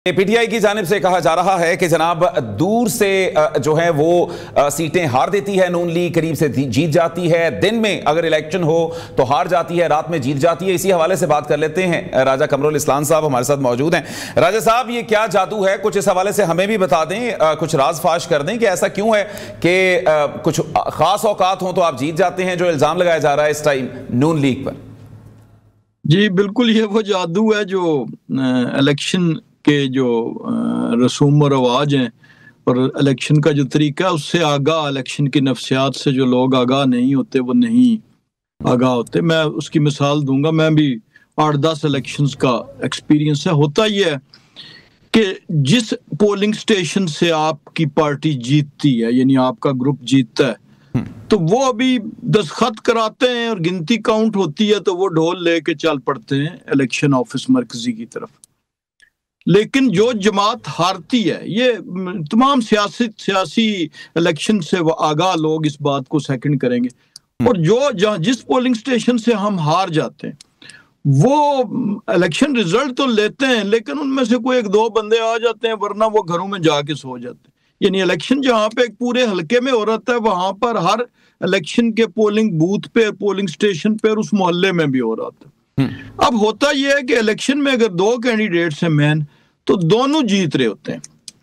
PTI की जानिब से कहा जा रहा है कि जनाब दूर से जो है वो सीटें हार देती है नून लीग, करीब से जीत जाती है, दिन में अगर इलेक्शन हो तो हार जाती है, रात में जीत जाती है। इसी हवाले से बात कर लेते हैं। राजा कमरुल इस्लाम साहब हमारे साथ मौजूद हैं। राजा साहब, ये क्या जादू है, कुछ इस हवाले से हमें भी बता दें, कुछ राज फाश कर दें कि ऐसा क्यों है कि कुछ खास औकात हो तो आप जीत जाते हैं, जो इल्जाम लगाया जा रहा है इस टाइम नून लीग पर। जी बिल्कुल, ये वो जादू है जो इलेक्शन के जो रसूम और रवाज हैं और इलेक्शन का जो तरीका है उससे आगाह, इलेक्शन की नफ्सियात से जो लोग आगाह नहीं होते वो नहीं आगाह होते। मैं उसकी मिसाल दूंगा, मैं भी 8-10 इलेक्शंस का एक्सपीरियंस है। होता ही है कि जिस पोलिंग स्टेशन से आपकी पार्टी जीतती है, यानी आपका ग्रुप जीतता है, तो वो अभी दस्तखत कराते हैं और गिनती काउंट होती है तो वो ढोल लेके चल पड़ते हैं इलेक्शन ऑफिस मरकजी की तरफ। लेकिन जो जमात हारती है, ये तमाम सियासी इलेक्शन से आगाह लोग इस बात को सेकंड करेंगे, और जो जिस पोलिंग स्टेशन से हम हार जाते हैं वो इलेक्शन रिजल्ट तो लेते हैं लेकिन उनमें से कोई 1-2 बंदे आ जाते हैं, वरना वो घरों में जाके सो जाते हैं। यानी इलेक्शन जहां पे एक पूरे हलके में हो रहा है वहां पर हर इलेक्शन के पोलिंग बूथ पे, पोलिंग स्टेशन पे और उस मोहल्ले में भी हो रहा था। अब होता यह है कि इलेक्शन में अगर 2 कैंडिडेट्स हैं मैन, तो दोनों जीत रहे होते हैं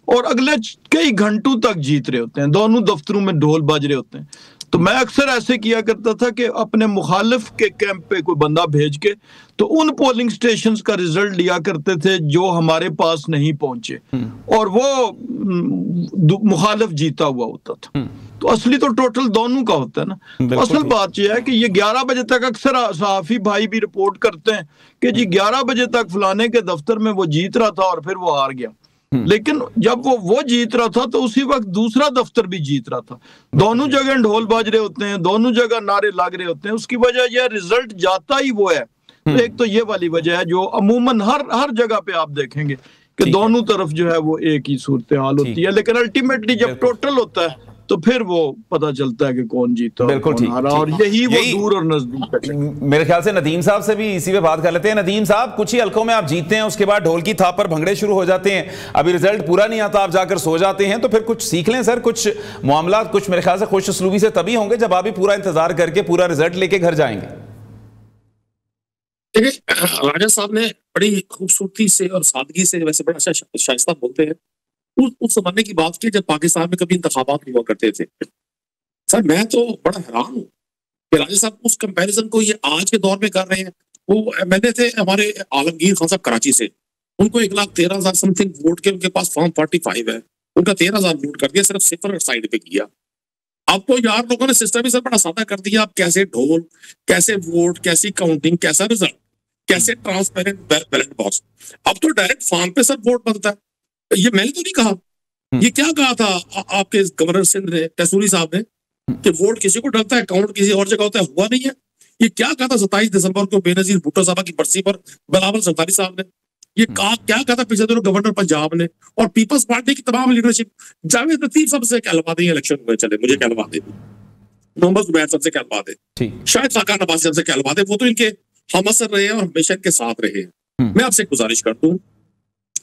और अगले कई घंटों तक जीत रहे होते हैं, दोनों दफ्तरों में ढोल बज रहे होते हैं। तो मैं अक्सर ऐसे किया करता था कि अपने मुखालिफ के कैंप पे कोई बंदा भेज के तो उन पोलिंग स्टेशंस का रिजल्ट लिया करते थे जो हमारे पास नहीं पहुंचे, और वो मुखालिफ जीता हुआ होता था। तो असली तो टोटल दोनों का होता है ना। तो असल बात यह है कि ये 11 बजे तक अक्सर सहाफी भाई भी रिपोर्ट करते हैं कि जी 11 बजे तक फलाने के दफ्तर में वो जीत रहा था और फिर वो हार गया। लेकिन जब वो जीत रहा था तो उसी वक्त दूसरा दफ्तर भी जीत रहा था। दोनों जगह ढोल बाज रहे होते हैं, दोनों जगह नारे लग रहे होते हैं। उसकी वजह यह रिजल्ट जाता ही वो है। तो एक तो ये वाली वजह है जो अमूमन हर जगह पे आप देखेंगे कि दोनों तरफ जो है वो एक ही सूरत हाल होती है, लेकिन अल्टीमेटली जब टोटल होता है तो फिर वो पता चलता है कि कौन जीता, बिल्कुल ठीक, और यही वो दूर और नजदीक। मेरे ख्याल से नदीम साहब से भी इसी पे बात कर लेते हैं। नदीम साहब, कुछ ही हलकों में आप जीतते हैं, उसके बाद ढोल की थाप पर भंगड़े शुरू हो जाते हैं, अभी रिजल्ट पूरा नहीं आता, आप जाकर सो जाते हैं, तो फिर कुछ सीख लें सर। कुछ मामला कुछ मेरे ख्याल से खुश उसलूबी से तभी होंगे जब आप भी पूरा इंतजार करके पूरा रिजल्ट लेके घर जाएंगे। देखिए, राजा साहब ने बड़ी खूबसूरती से और सादगी से, वैसे बड़ा अच्छा शाइस्ता बोलते हैं, उस जमाने की बात की जब पाकिस्तान में कभी इंतखाबात हुआ करते थे। सर मैं तो बड़ा हैरान हूँ कि राजा साहब उस कंपैरिजन को ये आज के दौर में कर रहे हैं। वो मैंने थे हमारे आलमगीर खान साहब कराची से, उनको 1,13,000 समथिंग वोट के उनके पास फॉर्म 45 है, उनका 13,000 वोट कर दिया, सिर्फ सिफर साइड पे किया। अब तो यार लोगों ने सिस्टम ही सर बड़ा सादा कर दिया। आप कैसे ढोल, कैसे वोट, कैसी काउंटिंग, कैसा रिजल्ट, कैसे ट्रांसपेरेंट बैलेट बॉक्स। अब तो डायरेक्ट फॉर्म पे सर वोट बनता है। ये मैंने तो नहीं कहा, ये क्या कहा था आपके गवर्नर सिंध ने, तहसूरी साहब ने, कि वोट किसी को डलता है, काउंट किसी और जगह होता है, हुआ नहीं है। ये क्या कहा था 27 दिसंबर को बेनजीर भुट्टो साहब की बरसी पर बिलावल सरदारी साहब ने, ये क्या कहा था पिछले दिनों गवर्नर पंजाब ने, और पीपल्स पार्टी की तमाम लीडरशिप, जावेद लतीफ साहब से कहलवा दें इलेक्शन में चले, मुझे कहलवा दे, मोहम्मद जुबैर साहब से कहलवा दे, शायद फाका नवाज साहब से कहलवा दे, वो तो इनके हम असर रहे हैं और हमेशा इनके साथ रहे हैं। मैं आपसे गुजारिश करता हूँ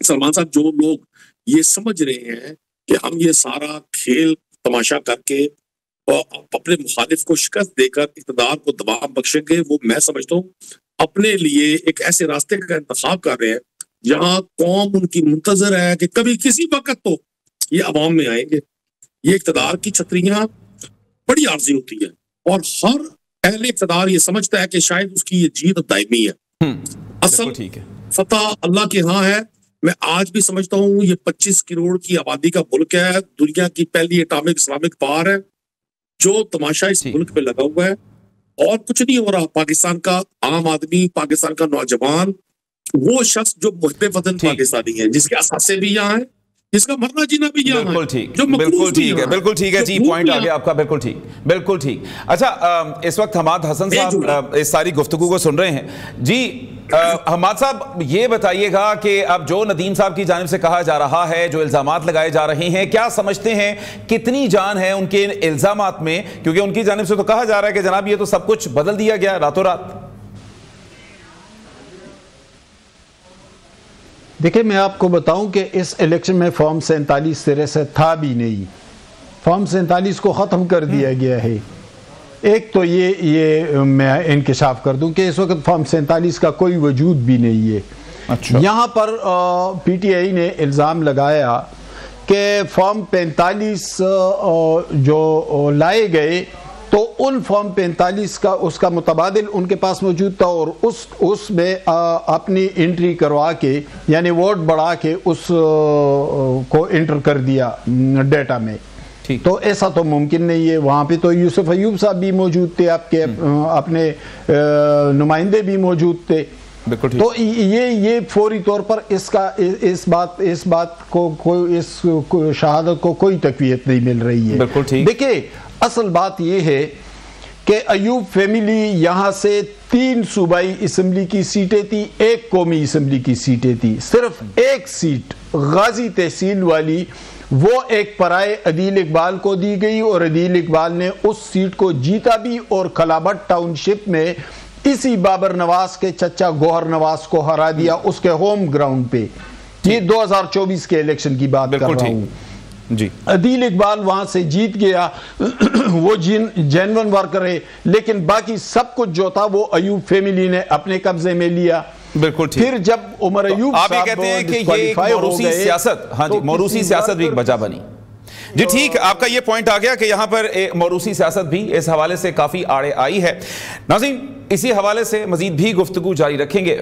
सलमान साहब, जो लोग ये समझ रहे हैं कि हम ये सारा खेल तमाशा करके और अपने मुखालिफ को शिकस्त देकर इक़्तिदार को दबाव बख्शेंगे, वो मैं समझता हूँ अपने लिए एक ऐसे रास्ते का इंतखाब कर रहे हैं जहां कौम उनकी मुंतजर है कि कभी किसी वक्त तो ये अवाम में आएंगे। ये इक़्तिदार की छतरियां बड़ी आर्जी होती है और हर अहले इक़्तिदार ये समझता है कि शायद उसकी ये जीत दायमी है। असल फतह अल्लाह के यहाँ है। मैं आज भी समझता हूँ ये 25 करोड़ की आबादी का मुल्क है, दुनिया की पहली एटॉमिक इस्लामिक पावर है। जो तमाशा इस मुल्क में लगा हुआ है और कुछ नहीं हो रहा। पाकिस्तान का आम आदमी, पाकिस्तान का नौजवान, वो शख्स जो मुहब्बे वतन पाकिस्तानी है, जिसके असासे भी यहाँ है, जिसका मरना जीना भी यहाँ है, बिल्कुल ठीक है जी, पॉइंट आ गया आपका, बिल्कुल ठीक। अच्छा, इस वक्त हमाद हसन साहब इस सारी गुफ्तगू को सुन रहे हैं जी। हमाद साहब, ये बताइएगा कि अब जो नदीम साहब की जानिब से कहा जा रहा है, जो इल्जामात लगाए जा रहे हैं, क्या समझते हैं कितनी जान है उनके इल्जामात में? क्योंकि उनकी जानिब से तो कहा जा रहा है कि जनाब ये तो सब कुछ बदल दिया गया रातों रात। देखिए, मैं आपको बताऊं कि इस इलेक्शन में फॉर्म 47 सिरे से था भी नहीं। फॉर्म 47 को ख़त्म कर दिया गया है। एक तो ये मैं इंकशाफ कर दूं कि इस वक्त फॉर्म 47 का कोई वजूद भी नहीं है। अच्छा। यहाँ पर PTI ने इल्ज़ाम लगाया कि फॉर्म 45 जो लाए गए तो उन फॉर्म 45 का उसका मुतबादिल उनके पास मौजूद था और उसमें अपनी एंट्री करवा के यानी वोट बढ़ा के उस को एंटर कर दिया डेटा में। तो ऐसा तो मुमकिन नहीं है। वहाँ पे तो यूसुफ अयूब साहब भी मौजूद थे, आपके अपने नुमाइंदे भी मौजूद थे। तो ये फौरी तौर पर इस बात को कोई इस शहादत को कोई तकवीयत नहीं मिल रही है। देखिए, असल बात यह है कि अयूब फैमिली यहाँ से 3 सूबाई असम्बली की सीटें थी, 1 कौमी असम्बली की सीटें थी। सिर्फ एक सीट गाजी तहसील वाली वो एक पराए अदील इकबाल को दी गई और अदील इकबाल ने उस सीट को जीता भी और खलाबट टाउनशिप में इसी बाबर नवाज के चचा गौहर नवाज को हरा दिया उसके होम ग्राउंड पे। ये 2024 के इलेक्शन की बात कर रहा हूं जी। अदील इकबाल वहां से जीत गया, वो जेन्युइन वर्कर है, लेकिन बाकी सब कुछ जो था वो अयूब फैमिली ने अपने कब्जे में लिया। बिल्कुल ठीक। फिर जब उमर अयूब आप ये कहते हैं कि ये एक मौरूसी सियासत, हाँ जी, मौरूसी सियासत भी एक वजह बनी। जी ठीक, आपका ये पॉइंट आ गया कि यहां पर मौरूसी सियासत भी इस हवाले से काफी आड़े आई है। नाज़रीन, इसी हवाले से मजीद भी गुफ्तगू जारी रखेंगे।